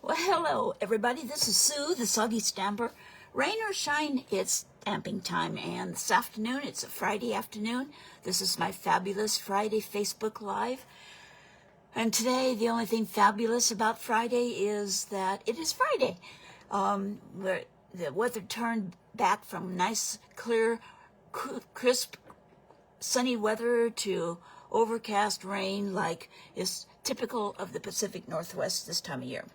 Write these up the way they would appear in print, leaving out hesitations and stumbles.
Well, hello, everybody. This is Sue, the Soggy Stamper. Rain or shine, it's stamping time, and this afternoon, it's a Friday afternoon. This is my fabulous Friday Facebook Live. And today, the only thing fabulous about Friday is that it is Friday. Where the weather turned back from nice, clear, crisp, sunny weather to overcast rain like is typical of the Pacific Northwest this time of year.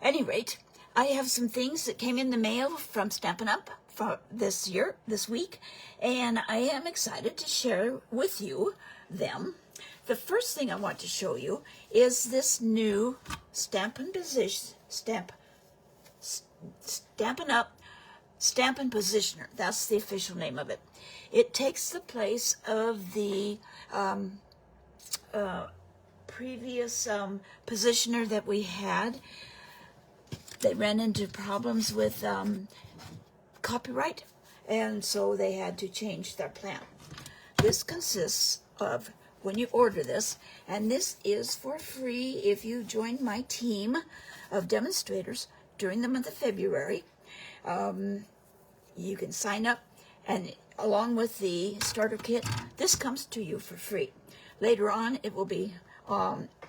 At any rate, I have some things that came in the mail from Stampin' Up! For this week, and I am excited to share with you them. The first thing I want to show you is this new Stampin' Up! Stampin' Positioner. That's the official name of it. It takes the place of the previous positioner that we had. They ran into problems with copyright, and so they had to change their plan. This consists of, when you order this, and this is for free if you join my team of demonstrators during the month of February. You can sign up, and along with the starter kit, this comes to you for free. Later on, it will be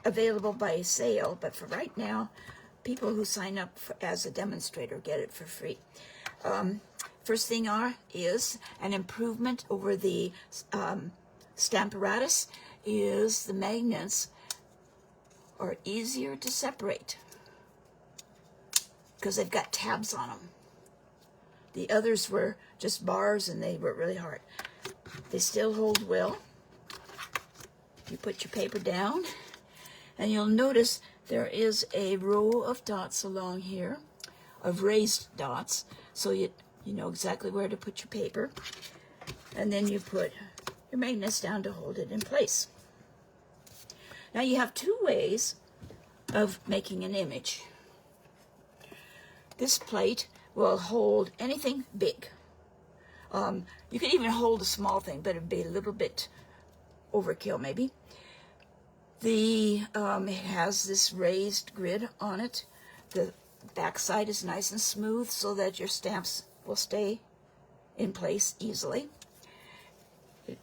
available by sale, but for right now, people who sign up as a demonstrator get it for free. First thing is an improvement over the Stamparatus is the magnets are easier to separate because they've got tabs on them. The others were just bars and they were really hard. They still hold well. You put your paper down and you'll notice there is a row of dots along here, of raised dots, so you know exactly where to put your paper. And then you put your magnets down to hold it in place. Now you have two ways of making an image. This plate will hold anything big. You could even hold a small thing, but it'd be a little bit overkill maybe. It has this raised grid on it. The back side is nice and smooth so that your stamps will stay in place easily.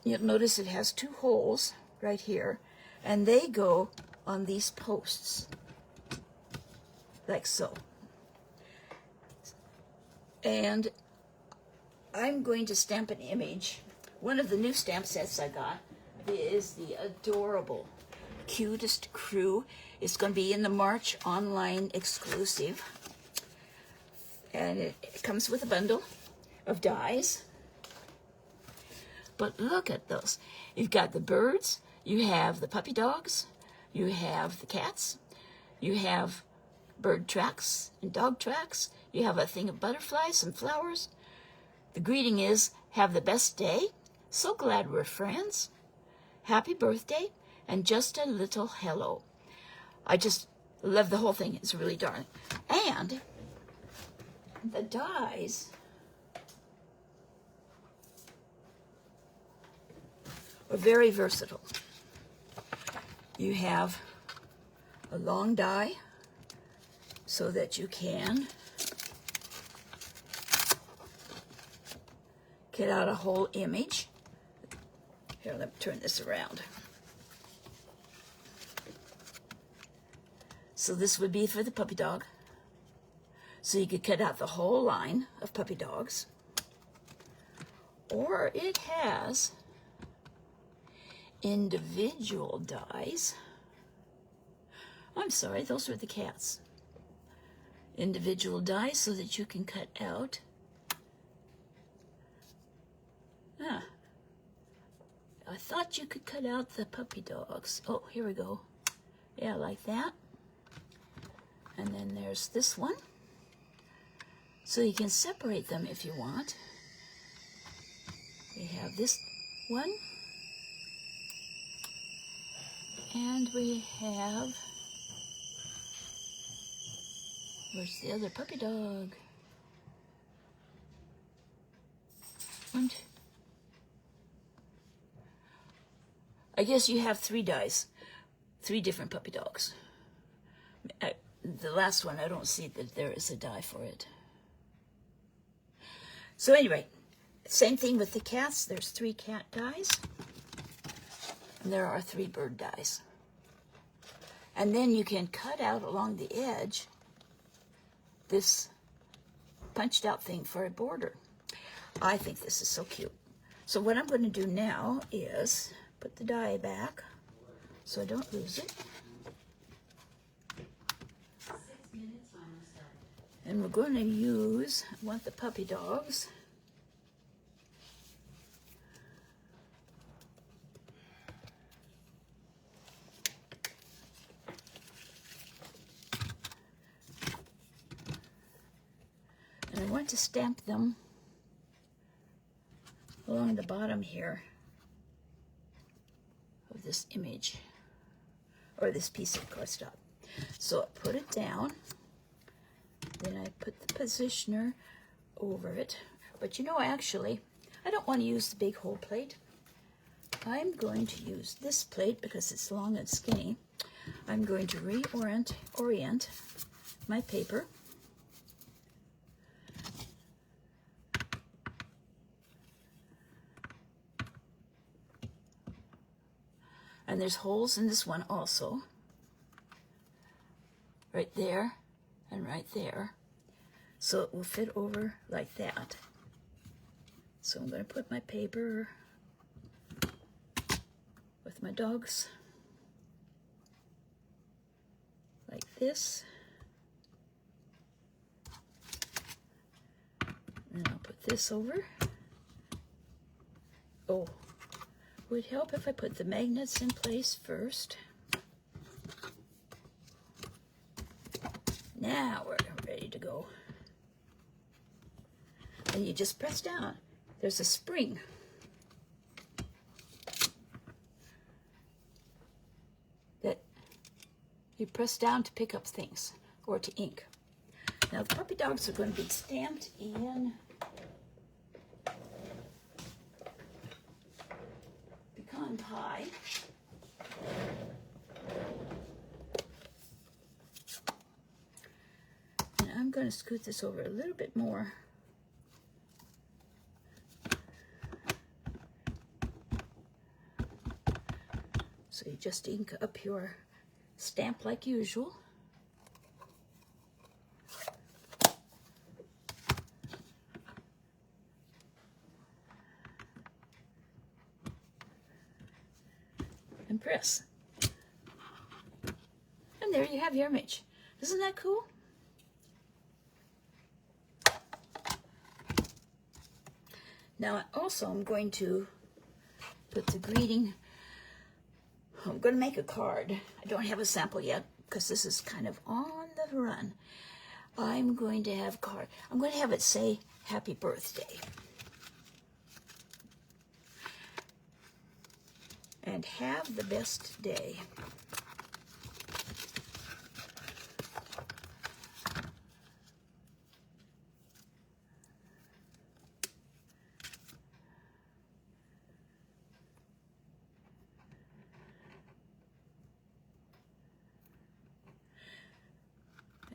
You'll notice it has two holes right here, and they go on these posts, like so. And I'm going to stamp an image. One of the new stamp sets I got is the adorable Cutest Crew. It's going to be in the March online exclusive, and it comes with a bundle of dies. But look at those. You've got the birds, you have the puppy dogs, you have the cats, you have bird tracks and dog tracks, you have a thing of butterflies and flowers. The greeting is, have the best day, so glad we're friends, happy birthday, and just a little hello. I just love the whole thing. It's really darling. And the dies are very versatile. You have a long die so that you can get out a whole image. Here, let me turn this around. So this would be for the puppy dog. So you could cut out the whole line of puppy dogs. Or it has individual dies. I'm sorry, those were the cats. Individual dies so that you can cut out. I thought you could cut out the puppy dogs. Oh, here we go. Yeah, like that. And then there's this one. So you can separate them if you want. We have this one. And we have, where's the other puppy dog? And I guess you have three dies, three different puppy dogs. the last one, I don't see that there is a die for it. So anyway, same thing with the cats. There's 3 cat dies, and there are 3 bird dies. And then you can cut out along the edge this punched out thing for a border. I think this is so cute. So what I'm going to do now is put the die back so I don't lose it. And we're going to use, I want the puppy dogs. And I want to stamp them along the bottom here of this image, or this piece of cardstock. So I put it down, then I put the positioner over it. But you know, actually, I don't want to use the big whole plate. I'm going to use this plate because it's long and skinny. I'm going to reorient my paper. And there's holes in this one also. Right there and right there. So it will fit over like that. So I'm going to put my paper with my dogs like this. And I'll put this over. Oh, would help if I put the magnets in place first. Now we're ready to go. And you just press down. There's a spring. That you press down to pick up things or to ink. Now the puppy dogs are going to be stamped in pecan pie. And I'm going to scoot this over a little bit more. So you just ink up your stamp like usual. And press. And there you have your image. Isn't that cool? Now also I'm going to put the greeting. I'm going to make a card. I don't have a sample yet because this is kind of on the run. I'm going to have a card. I'm going to have it say happy birthday. And have the best day.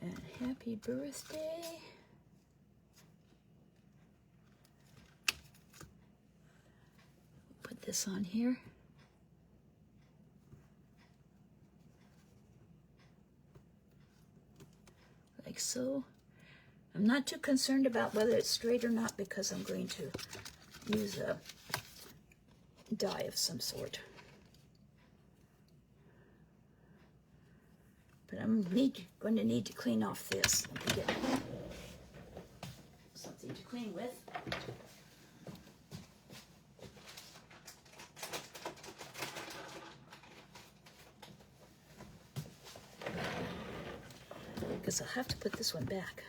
And happy birthday. Put this on here. Like so. I'm not too concerned about whether it's straight or not because I'm going to use a die of some sort. But I'm going to need to clean off this. Let me get something to clean with. Because I'll have to put this one back.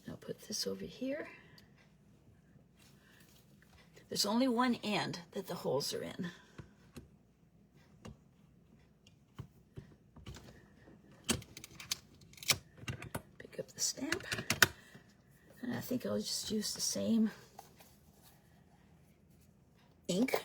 I'll put this over here. There's only one end that the holes are in. the stamp. And I think I'll just use the same ink.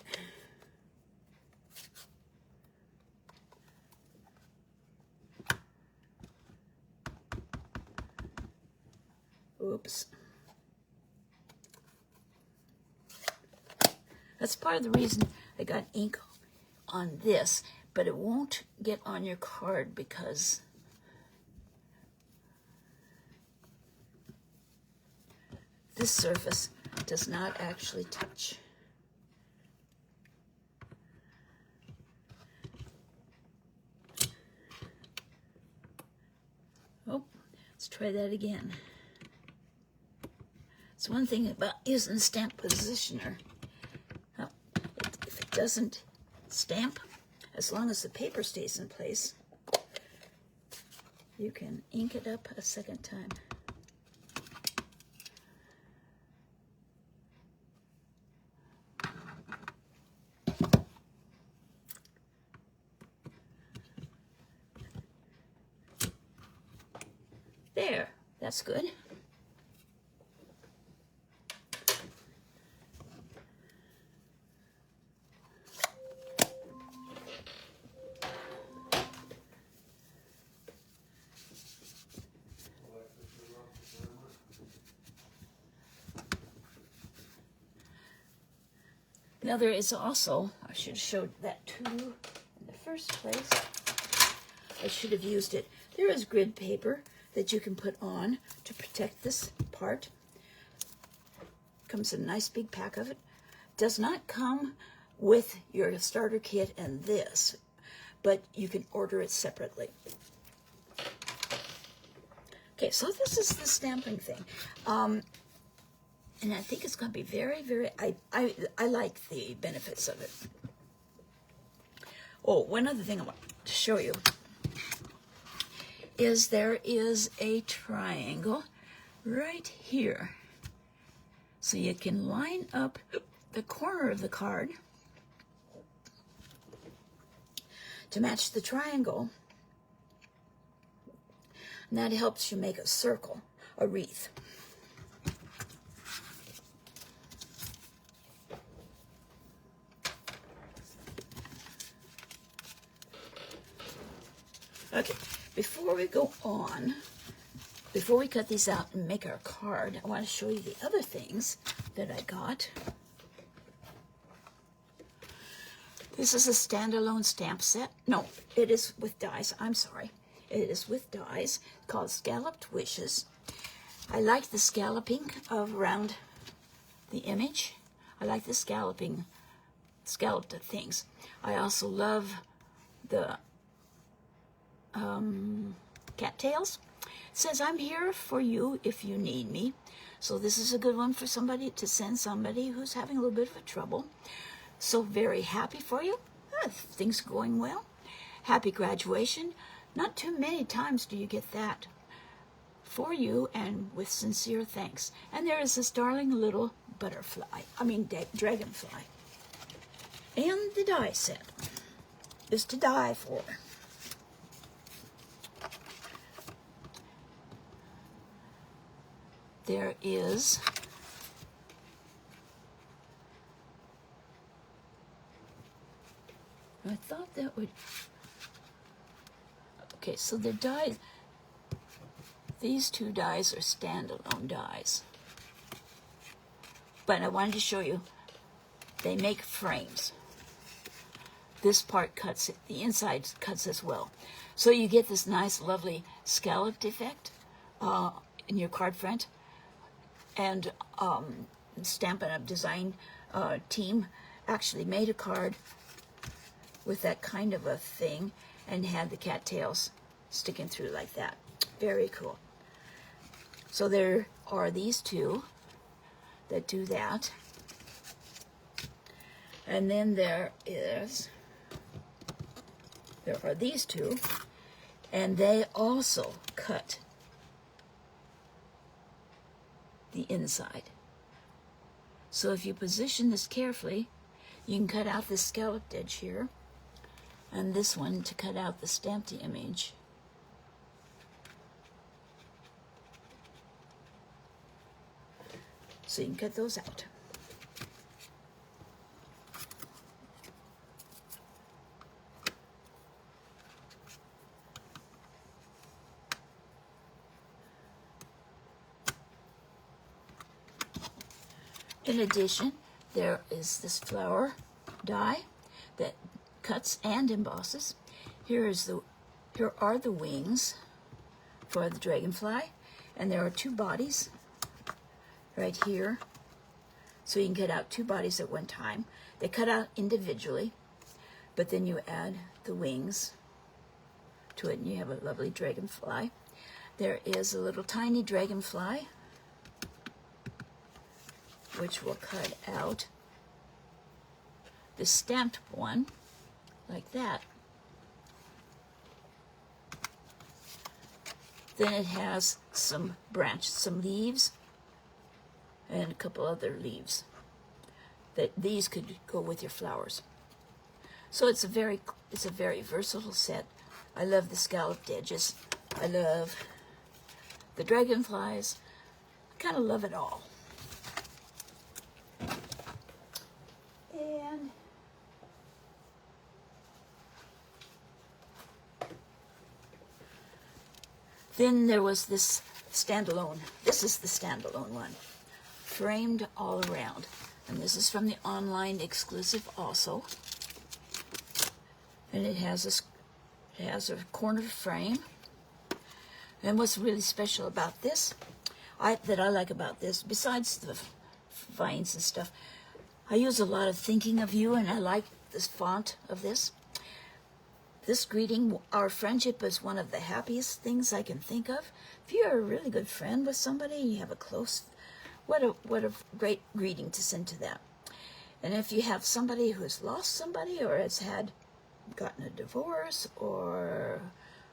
Oops. That's part of the reason I got ink on this, but it won't get on your card because this surface does not actually touch. Oh, let's try that again. It's one thing about using stamp positioner. If it doesn't stamp, as long as the paper stays in place, you can ink it up a second time. There, that's good. Now there is also, I should have showed that too in the first place. I should have used it. There is grid paper that you can put on to protect this part. Comes in a nice big pack of it. Does not come with your starter kit and this, but you can order it separately. Okay, so this is the stamping thing. And I think it's going to be very, very, I like the benefits of it. Oh, one other thing I want to show you is there is a triangle right here. So you can line up the corner of the card to match the triangle. And that helps you make a circle, a wreath. Okay, before we go on, before we cut these out and make our card, I want to show you the other things that I got. This is a standalone stamp set. No, it is with dies. I'm sorry. It is with dies called Scalloped Wishes. I like the scalloping around the image. I like the scalloped things. I also love the cattails. It says, I'm here for you if you need me. So this is a good one for somebody to send somebody who's having a little bit of a trouble. So very happy for you. Things are going well. Happy graduation. Not too many times do you get that. For you and with sincere thanks. And there is this darling little butterfly. Dragonfly. And the die set is to die for. There is I thought that would okay, so the die, these two dies are standalone dies, but I wanted to show you they make frames. This part cuts, the inside cuts as well, so you get this nice lovely scalloped effect in your card front. And Stampin' Up! Design team actually made a card with that kind of a thing and had the cattails sticking through like that. Very cool. So there are these two that do that. And then there are these two, and they also cut the inside. So if you position this carefully, you can cut out this scalloped edge here, and this one to cut out the stamped image. So you can cut those out. In addition, there is this flower die that cuts and embosses. Here are the wings for the dragonfly, and there are two bodies right here. So you can cut out two bodies at one time. They cut out individually, but then you add the wings to it, and you have a lovely dragonfly. There is a little tiny dragonfly, which will cut out the stamped one, like that. Then it has some branches, some leaves, and a couple other leaves. These could go with your flowers. So it's a very versatile set. I love the scalloped edges. I love the dragonflies. I kind of love it all. And then there was this standalone. This is the standalone one, framed all around. And this is from the online exclusive also. And it has a corner frame. And what's really special about this, that I like about this, besides the vines and stuff, I use a lot of thinking of you, and I like this font of this. This greeting, our friendship is one of the happiest things I can think of. If you're a really good friend with somebody, you have a close, what a great greeting to send to them. And if you have somebody who has lost somebody or has gotten a divorce, or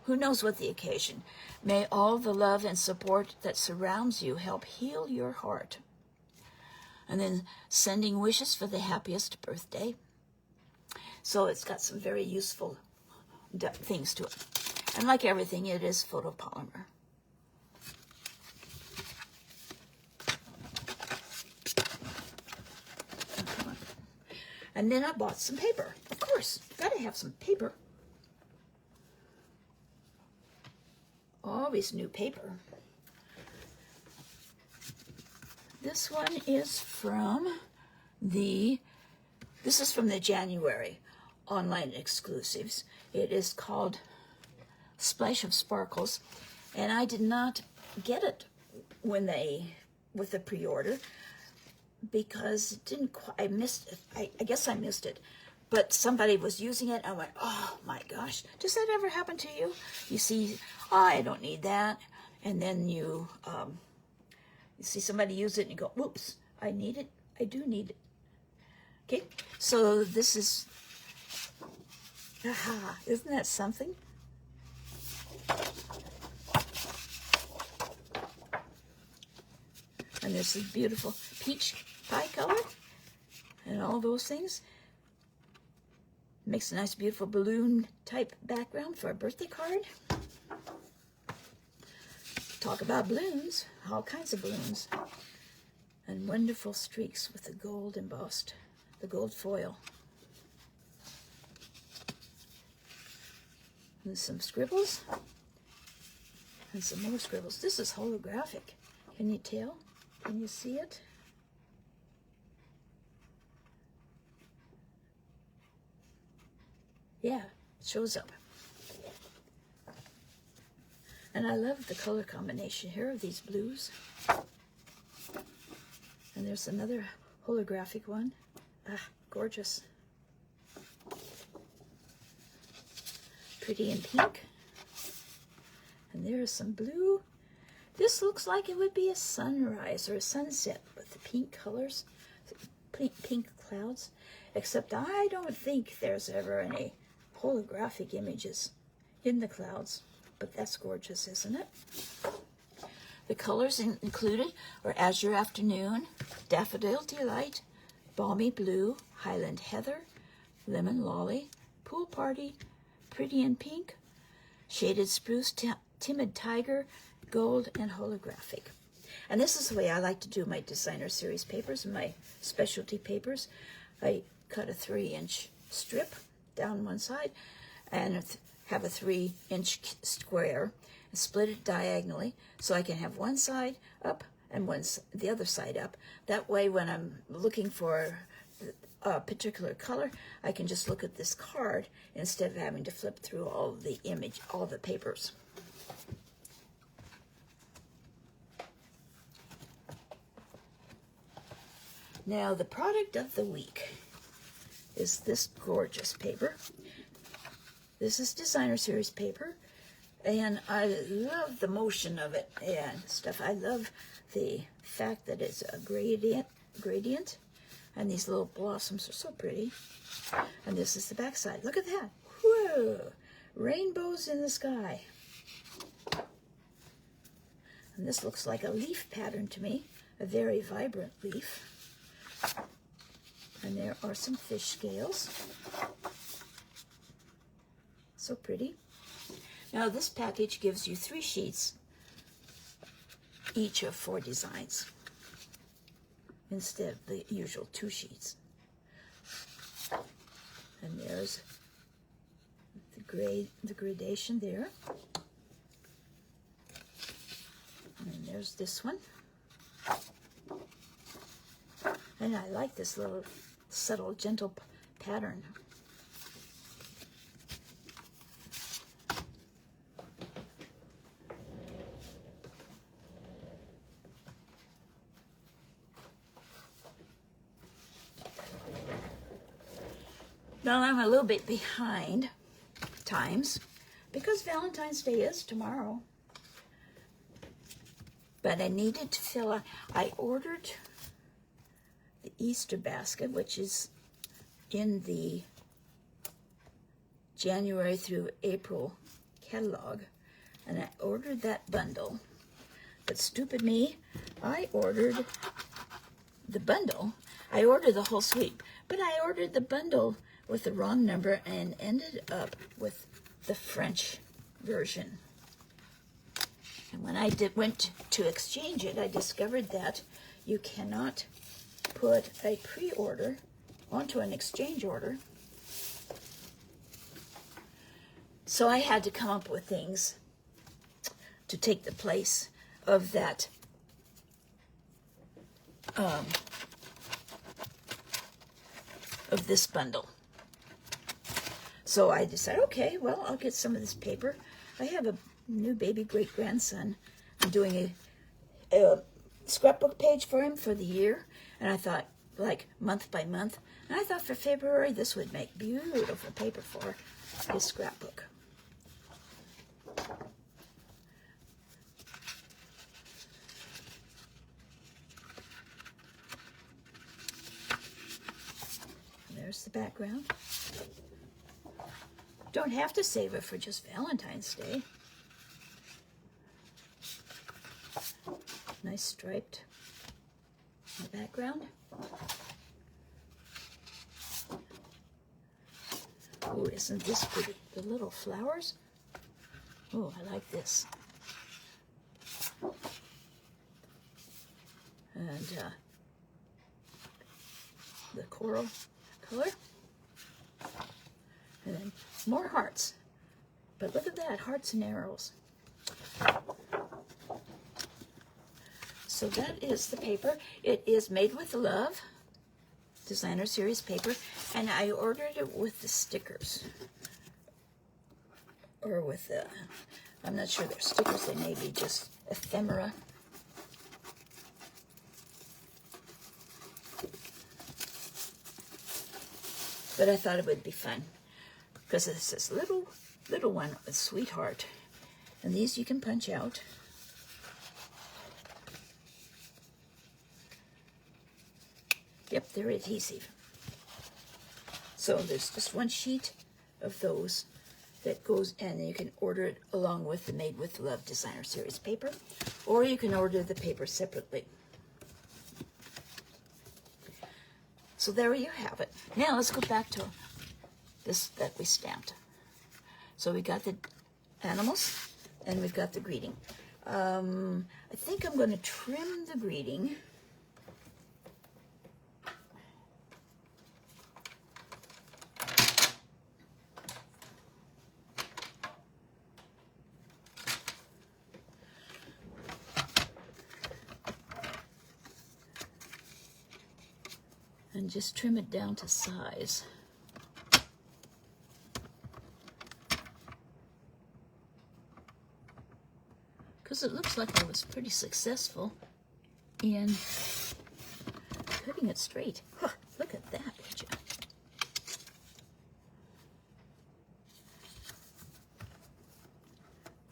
who knows what the occasion, may all the love and support that surrounds you help heal your heart. And then sending wishes for the happiest birthday. So it's got some very useful things to it. And like everything, it is photopolymer. And then I bought some paper. Of course, gotta have some paper. Always new paper. This one is from the January online exclusives. It is called Splash of Sparkles, and I did not get it with the pre-order because it didn't I missed it. I guess I missed it. But somebody was using it, and I went, oh my gosh, does that ever happen to you? You see, oh, I don't need that. And then you see somebody use it and you go, whoops, I need it. I do need it. Okay, so this is, isn't that something? And there's this beautiful peach pie color and all those things. Makes a nice, beautiful balloon type background for a birthday card. Talk about balloons, all kinds of balloons. And wonderful streaks with the gold embossed, the gold foil. And some scribbles. And some more scribbles. This is holographic. Can you tell? Can you see it? Yeah, it shows up. And I love the color combination here of these blues. And there's another holographic one. Gorgeous. Pretty in pink. And there's some blue. This looks like it would be a sunrise or a sunset with the pink colors, pink clouds. Except I don't think there's ever any holographic images in the clouds. But that's gorgeous, isn't it? The colors included are Azure Afternoon, Daffodil Delight, Balmy Blue, Highland Heather, Lemon Lolly, Pool Party, Pretty in Pink, Shaded Spruce, Timid Tiger, Gold, and Holographic. And this is the way I like to do my designer series papers and my specialty papers. I cut a 3-inch strip down one side and have a 3-inch square and split it diagonally so I can have one side up and the other side up. That way when I'm looking for a particular color, I can just look at this card instead of having to flip through all the papers. Now the product of the week is this gorgeous paper. This is designer series paper, and I love the motion of it and stuff. I love the fact that it's a gradient, and these little blossoms are so pretty. And this is the back side. Look at that. Whoa! Rainbows in the sky. And this looks like a leaf pattern to me, a very vibrant leaf. And there are some fish scales. So pretty. Now this package gives you 3 sheets, each of 4 designs, instead of the usual 2 sheets. And there's the gradation there. And there's this one. And I like this little subtle, gentle pattern. Now I'm a little bit behind times because Valentine's Day is tomorrow. But I needed to fill out, I ordered the Easter basket, which is in the January through April catalog, and I ordered that bundle. But stupid me, I ordered the bundle. I ordered the whole suite, but I ordered the bundle with the wrong number and ended up with the French version. And when I went to exchange it, I discovered that you cannot put a pre-order onto an exchange order. So I had to come up with things to take the place of that of this bundle. So I decided, okay, well, I'll get some of this paper. I have a new baby great-grandson. I'm doing a scrapbook page for him for the year. And I thought, like, month by month. And I thought for February, this would make beautiful paper for his scrapbook. There's the background. Don't have to save it for just Valentine's Day. Nice striped background. Oh, isn't this pretty? The little flowers. Oh, I like this. And the coral color. And then more hearts. But look at that, hearts and arrows. So that is the paper. It is Made with Love, designer series paper, and I ordered it with the stickers. Or with the, I'm not sure they're stickers, they may be just ephemera. But I thought it would be fun because it's this little one with sweetheart. And these you can punch out. Yep, they're adhesive. So there's just one sheet of those that goes, and you can order it along with the Made with Love designer series paper, or you can order the paper separately. So there you have it. Now let's go back to this that we stamped. So we got the animals and we've got the greeting. I think I'm going to trim the greeting. And just trim it down to size. Because it looks like I was pretty successful in cutting it straight. Huh, look at that, would you?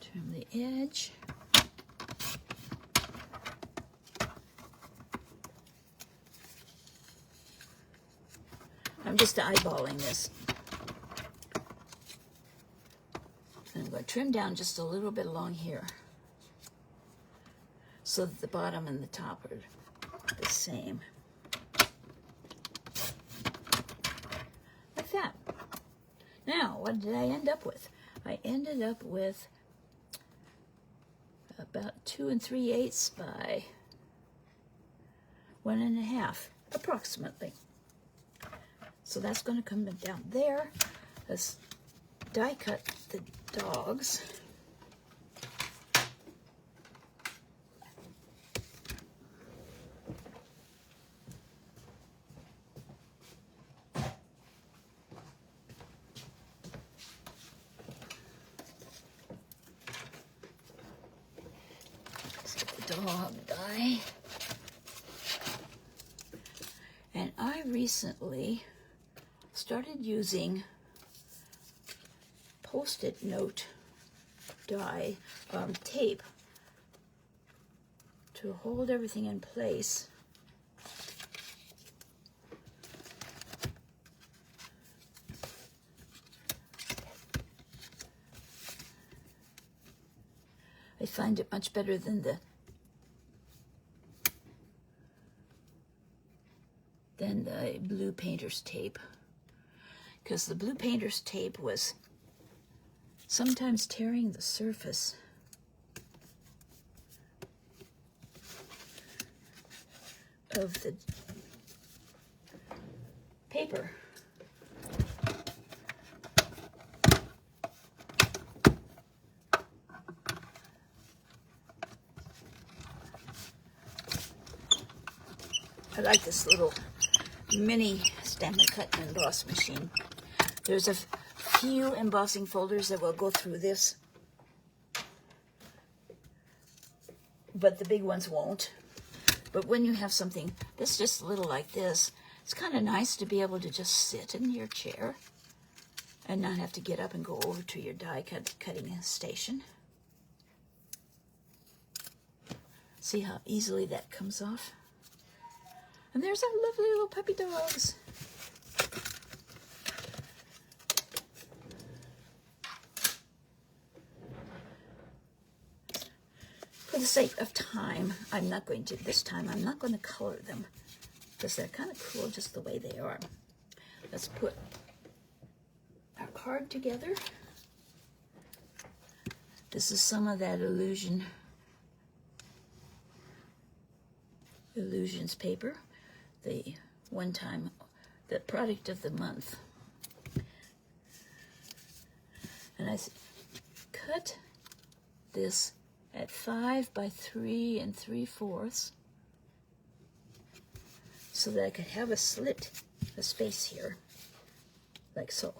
Trim the edge. I'm just eyeballing this. And I'm going to trim down just a little bit along here so that the bottom and the top are the same. Like that. Now, what did I end up with? I ended up with about 2 3/8 by 1 1/2, approximately. So that's going to come down there. Let's die cut the dogs. Let's get the dog die. And I recently started using Post-it note die tape to hold everything in place. I find it much better than the blue painter's tape, because the blue painter's tape was sometimes tearing the surface of the paper. I like this little mini Stamp and Cut and Emboss machine. There's a few embossing folders that will go through this, but the big ones won't. But when you have something that's just a little like this, it's kind of nice to be able to just sit in your chair and not have to get up and go over to your die cutting station. See how easily that comes off? And there's our lovely little puppy dogs. For the sake of time, I'm not going to color them because they're kind of cool just the way they are. Let's put our card together. This is some of that Illusions paper, the product of the month. And I cut this at 5 by 3 3/4 so that I could have a space here, like so.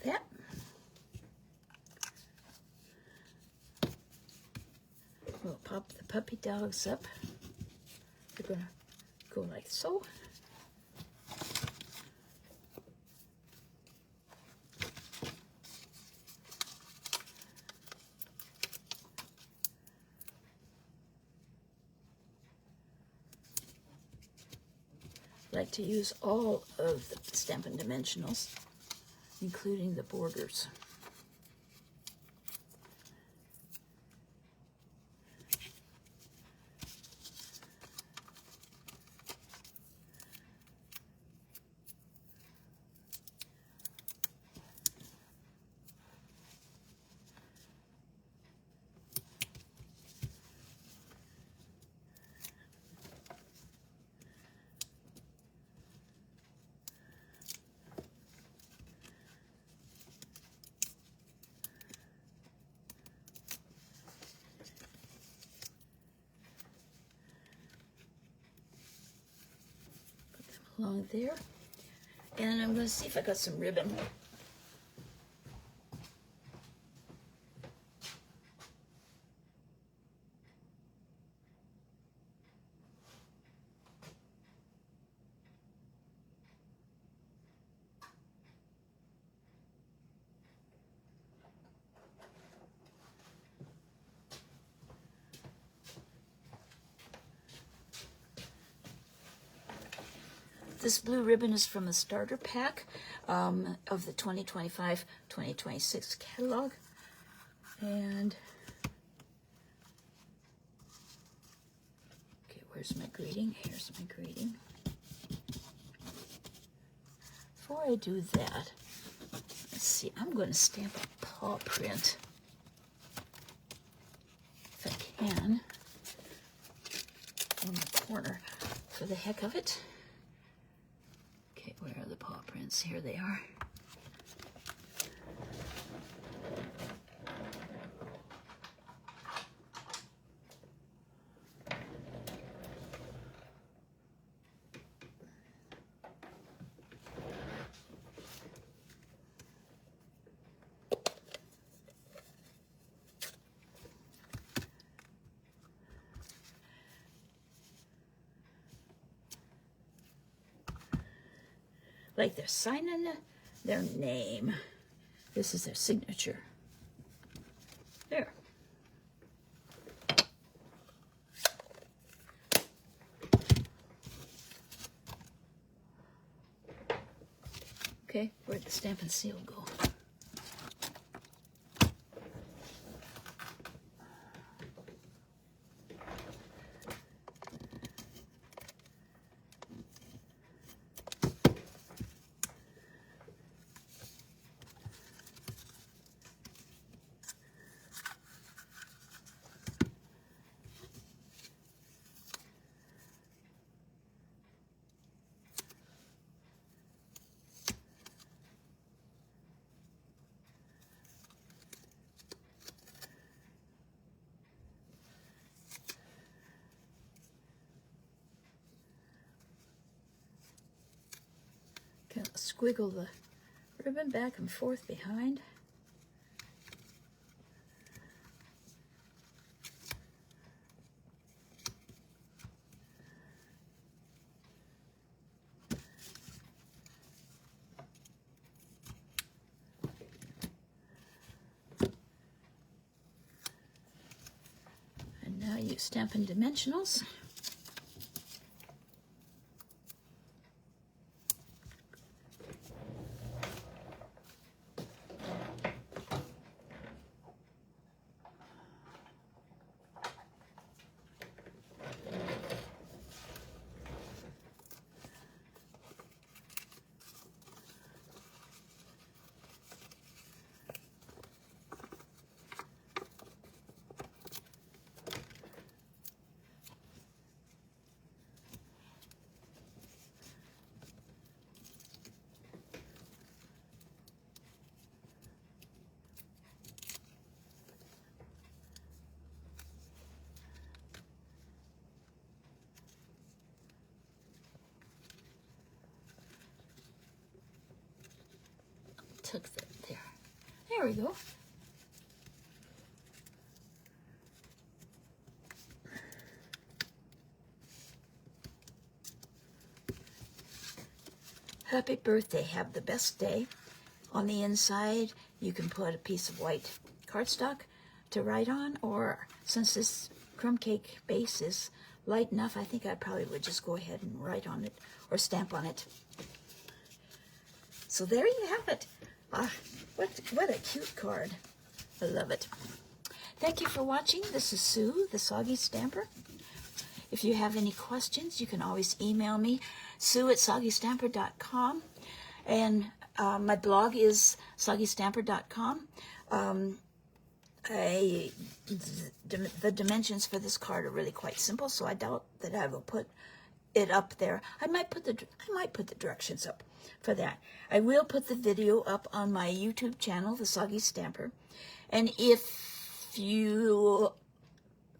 That. We'll pop the puppy dogs up. They're going to go like so. like to use all of the Stampin' Dimensionals, including the borders. Along there, and I'm going to see if I got some ribbon. This blue ribbon is from the starter pack of the 2025-2026 catalog. And, okay, where's my greeting? Here's my greeting. Before I do that, let's see, I'm going to stamp a paw print, if I can, on the corner for the heck of it. Where are the paw prints? Here they are. Like they're signing their name. This is their signature. There. Okay, where'd the stamp and seal go? Kind of squiggle the ribbon back and forth behind. And now use Stampin' Dimensionals. Took that there. There we go. Happy birthday, have the best day. On the inside, you can put a piece of white cardstock to write on, or since this crumb cake base is light enough, I think I probably would just go ahead and write on it or stamp on it. So there you have it. What a cute card. I love it. Thank you for watching. This is Sue, the Soggy Stamper. If you have any questions, you can always email me, sue@soggystamper.com. And my blog is soggystamper.com. The dimensions for this card are really quite simple, so I doubt that I will put it up there. I might put the directions up for that. I will put the video up on my YouTube channel, The Soggy Stamper. And if you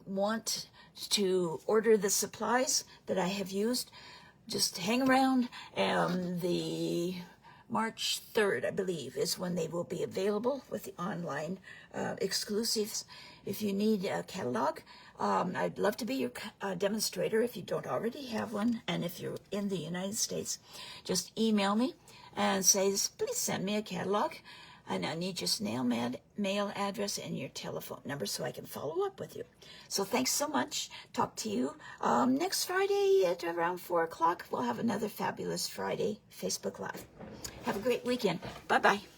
want to order the supplies that I have used, just hang around. The March 3rd, I believe, is when they will be available with the online exclusives. If you need a catalog, I'd love to be your demonstrator if you don't already have one. And if you're in the United States, just email me and say, please send me a catalog. And I need your snail mail address and your telephone number so I can follow up with you. So thanks so much. Talk to you next Friday at around 4 o'clock. We'll have another Fabulous Friday Facebook Live. Have a great weekend. Bye-bye.